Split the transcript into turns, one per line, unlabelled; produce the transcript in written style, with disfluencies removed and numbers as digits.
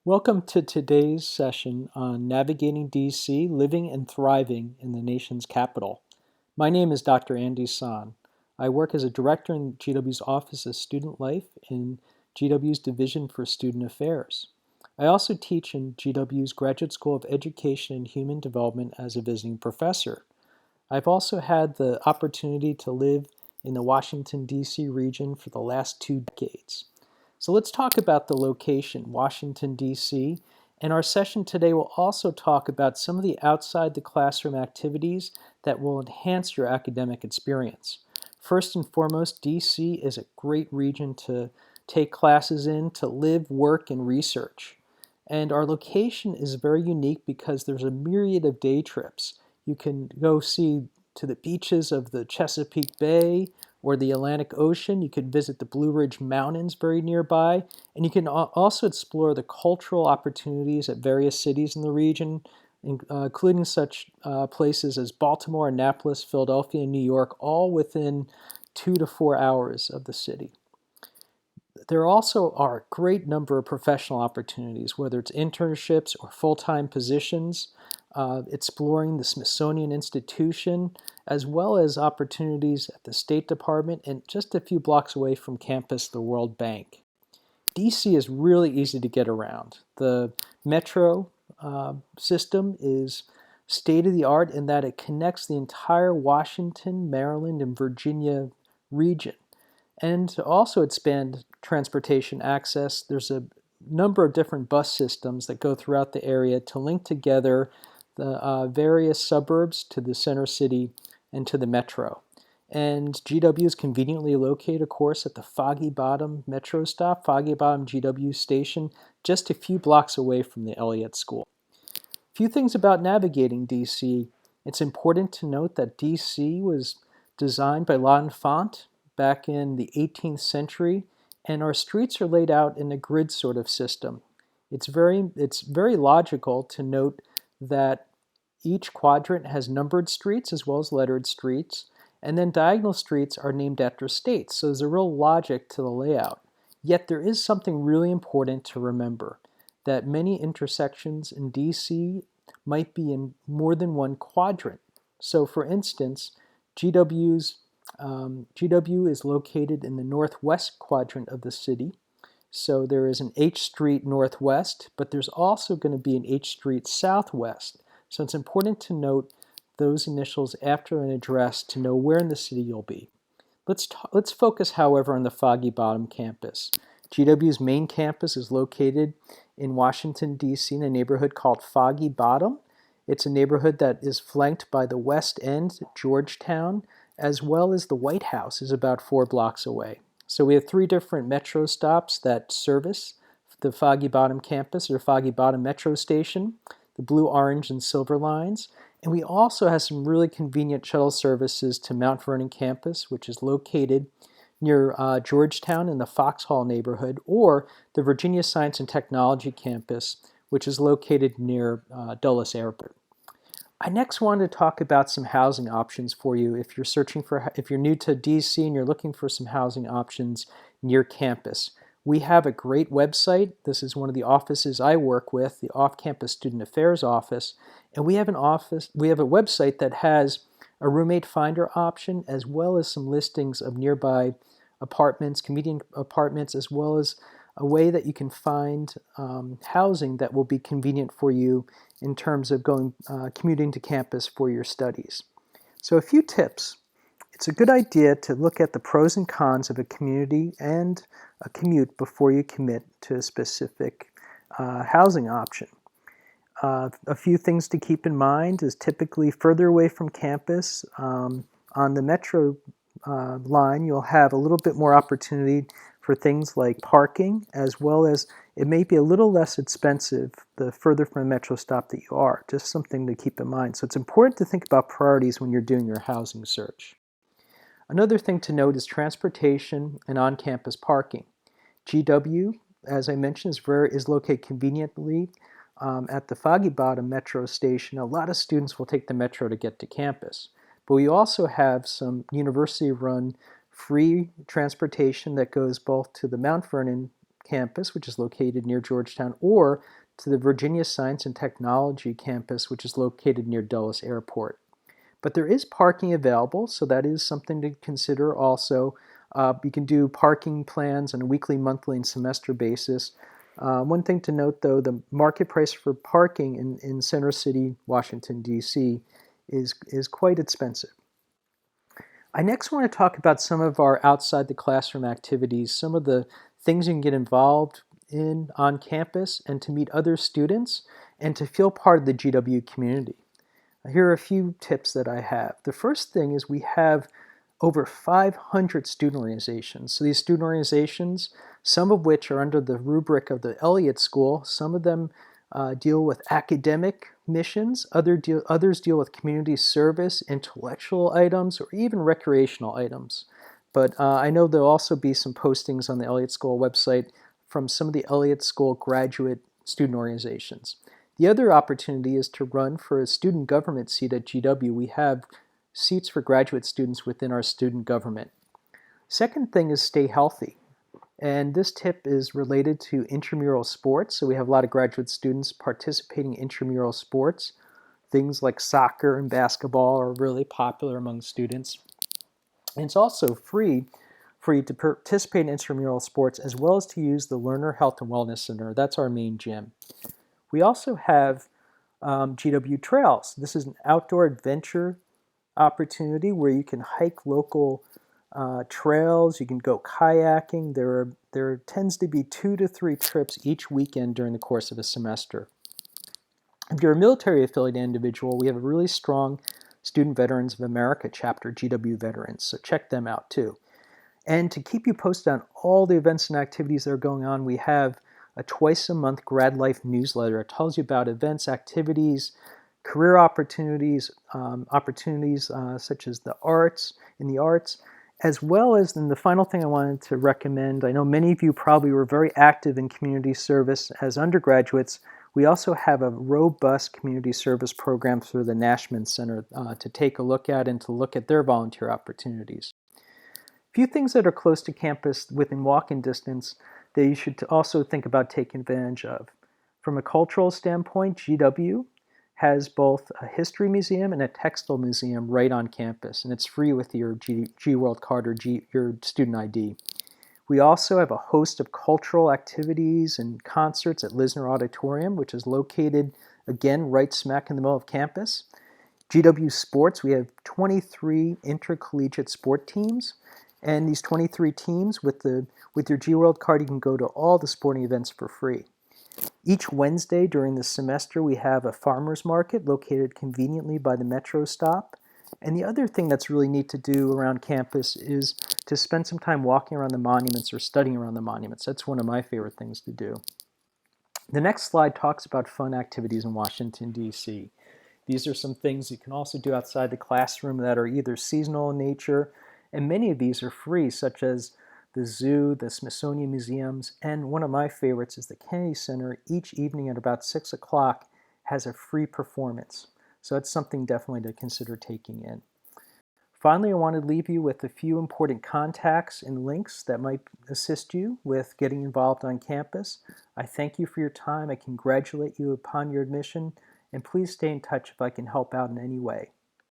Welcome to today's session on navigating DC, living and thriving in the nation's capital. My name is Dr. Andy San. I work as a director in GW's Office of Student Life in GW's Division for Student Affairs. I also teach in GW's Graduate School of Education and Human Development as a visiting professor. I've also had the opportunity to live in the Washington, D.C. region for the last 2 decades. So let's talk about the location, Washington, D.C., and our session today will also talk about some of the outside the classroom activities that will enhance your academic experience. First and foremost, D.C. is a great region to take classes in, to live, work, and research. And our location is very unique because there's a myriad of day trips. You can go see to the beaches of the Chesapeake Bay or the Atlantic Ocean. You could visit the Blue Ridge Mountains very nearby, and you can also explore the cultural opportunities at various cities in the region, including such places as Baltimore, Annapolis, Philadelphia, and New York, all within 2 to 4 hours of the city. There also are a great number of professional opportunities, whether it's internships or full-time positions, exploring the Smithsonian Institution, as well as opportunities at the State Department and just a few blocks away from campus, the World Bank. DC is really easy to get around. The metro system is state-of-the-art in that it connects the entire Washington, Maryland, and Virginia region. And to also expand transportation access, there's a number of different bus systems that go throughout the area to link together the various suburbs to the center city and to the metro. And GW is conveniently located, of course, at the Foggy Bottom metro stop, Foggy Bottom-GWU station, just a few blocks away from the Elliott School. A few things about navigating DC. It's important to note that DC was designed by L'Enfant back in the 18th century, and our streets are laid out in a grid sort of system. It's very logical to note that each quadrant has numbered streets as well as lettered streets, and then diagonal streets are named after states, so there's a real logic to the layout. Yet there is something really important to remember, that many intersections in DC might be in more than one quadrant. So for instance, GW is located in the northwest quadrant of the city. So there is an H Street northwest, but there's also going to be an H Street southwest. So it's important to note those initials after an address to know where in the city you'll be. Let's focus, however, on the Foggy Bottom campus. GW's main campus is located in Washington, D.C. in a neighborhood called Foggy Bottom. It's a neighborhood that is flanked by the West End, Georgetown, as well as the White House is about 4 blocks away. So we have 3 different metro stops that service the Foggy Bottom campus, or Foggy Bottom Metro Station, the blue, orange, and silver lines. And we also have some really convenient shuttle services to Mount Vernon campus, which is located near Georgetown in the Foxhall neighborhood, or the Virginia Science and Technology campus, which is located near Dulles Airport. I next wanted to talk about some housing options for you if you're new to DC and you're looking for some housing options near campus. We have a great website. This is one of the offices I work with, the Off-Campus Student Affairs Office, and we have a website that has a roommate finder option as well as some listings of nearby apartments, convenient apartments, as well as a way that you can find housing that will be convenient for you in terms of commuting to campus for your studies. So a few tips. It's a good idea to look at the pros and cons of a community and a commute before you commit to a specific housing option. A few things to keep in mind is typically further away from campus. On the metro line, you'll have a little bit more opportunity for things like parking, as well as it may be a little less expensive the further from a metro stop that you are. Just something to keep in mind. So it's important to think about priorities when you're doing your housing search. Another thing to note is transportation and on-campus parking. GW, as I mentioned, is located conveniently at the Foggy Bottom metro station. A lot of students will take the metro to get to campus. But we also have some university-run free transportation that goes both to the Mount Vernon campus, which is located near Georgetown, or to the Virginia Science and Technology campus, which is located near Dulles Airport. But there is parking available, so that is something to consider also. You can do parking plans on a weekly, monthly, and semester basis. One thing to note, though, the market price for parking in Center City, Washington, D.C. is quite expensive. I next want to talk about some of our outside the classroom activities, some of the things you can get involved in on campus and to meet other students and to feel part of the GW community. Here are a few tips that I have. The first thing is we have over 500 student organizations. So these student organizations, some of which are under the rubric of the Elliott School, some of them deal with academic missions, others deal with community service, intellectual items, or even recreational items. But I know there'll also be some postings on the Elliott School website from some of the Elliott School graduate student organizations. The other opportunity is to run for a student government seat at GW. We have seats for graduate students within our student government. Second thing is stay healthy. And this tip is related to intramural sports. So we have a lot of graduate students participating in intramural sports. Things like soccer and basketball are really popular among students. And it's also free for you to participate in intramural sports as well as to use the Lerner Health and Wellness Center. That's our main gym. We also have GW Trails. This is an outdoor adventure opportunity where you can hike local trails, you can go kayaking. There tends to be 2 to 3 trips each weekend during the course of a semester. If you're a military affiliated individual, we have a really strong Student Veterans of America chapter, GW Veterans, so check them out too. And to keep you posted on all the events and activities that are going on, we have a twice-a-month Grad Life newsletter. It tells you about events, activities, career opportunities, such as the arts, as well as, then the final thing I wanted to recommend, I know many of you probably were very active in community service as undergraduates. We also have a robust community service program through the Nashman Center to take a look at and to look at their volunteer opportunities. A few things that are close to campus within walk-in distance that you should also think about taking advantage of. From a cultural standpoint, GW has both a history museum and a textile museum right on campus, and it's free with your G World card or your student ID. We also have a host of cultural activities and concerts at Lisner Auditorium, which is located, again, right smack in the middle of campus. GW Sports, we have 23 intercollegiate sport teams, and these 23 teams, with your G World card, you can go to all the sporting events for free. Each Wednesday during the semester, we have a farmer's market located conveniently by the Metro stop. And the other thing that's really neat to do around campus is to spend some time walking around the monuments or studying around the monuments. That's one of my favorite things to do. The next slide talks about fun activities in Washington, D.C. These are some things you can also do outside the classroom that are either seasonal in nature, and many of these are free, such as the zoo, the Smithsonian museums, and one of my favorites is the Kennedy Center. Each evening at about 6 o'clock has a free performance. So that's something definitely to consider taking in. Finally, I want to leave you with a few important contacts and links that might assist you with getting involved on campus. I thank you for your time. I congratulate you upon your admission, and please stay in touch if I can help out in any way.